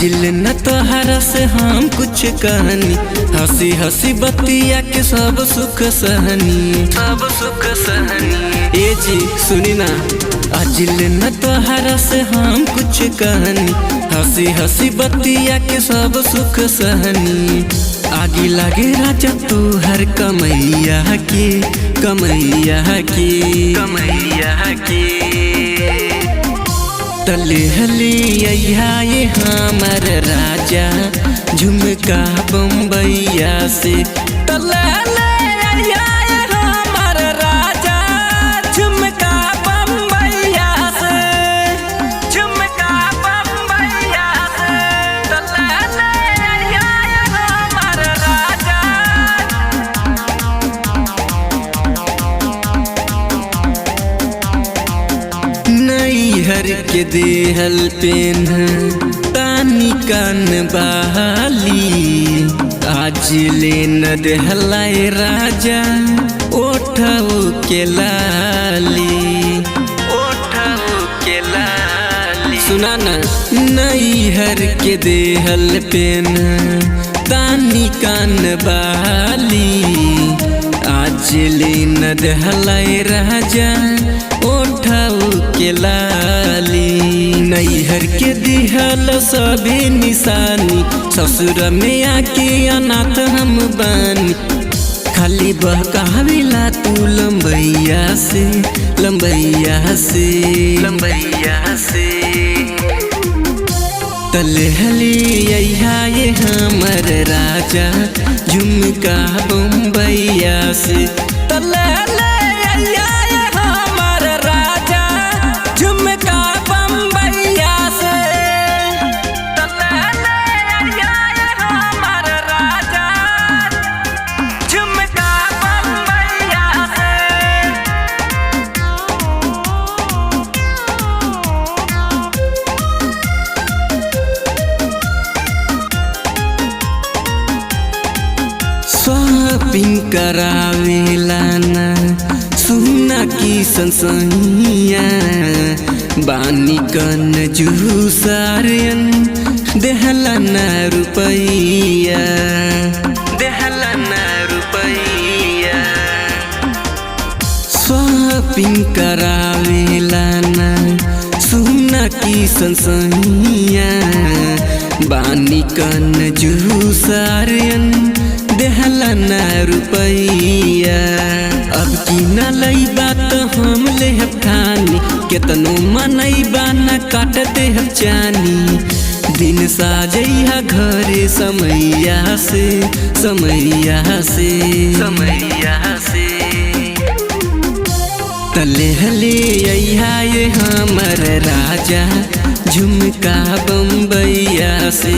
आजिल न तोहरा से हम कुछ कहनी, हंसी हंसी बतिया के सब सुख सहनी, सब सुख सहनी। ए जी सुनी ना, आजिल न तोहरा से हम कुछ कहनी, हंसी हंसी बतिया के सब सुख सहनी। आगे लागे राजा तू हर कमैया की, कमैया की, कमैया की। तले हली ये हमर राजा झुमका बम्बैया से, तले ये हमर राजा झुमका बम्बैया से, झुमका बम्बैया से। तले ये हमर राजा। नैहर के देहल पेन तानी कान बहाली, आज ले न देहलाए राजा ओठो के लाली, ओठो के लाली। सुना ना, नैहर के देहल पेन तानी कान बहाली, आज ले न देहलाए राजा ओठो के लाली। नैहर के दिहल सभी निशानी, ससुर में आके अनाथ हम बानी। खाली बहकाविला तू लंबैया से, लंबैया से, लंबैया से। तले हली ये हमर राजा झुमका बम्बैया से, तले ये हमर राजा झुमका बम्बैया से, तले ये हमर राजा झुमका बम्बैया से। शॉपिंग करावेला ना सुना की संसैया, बानी कन जूसारियन देहला ना रुपैया, देहला ना रुपैया। शॉपिंग करावेला ना सुना की संसैया, बानी कन जूसारियन देहला ना रुपैया। अब की न लईबा तो हम लेहब ठानी, केतनो मनैबा न काट देहब चानी। दिन साजैहा घरे समैया से, समैया से, समैया से। तले हले ये हमर राजा झुमका बम्बैया से।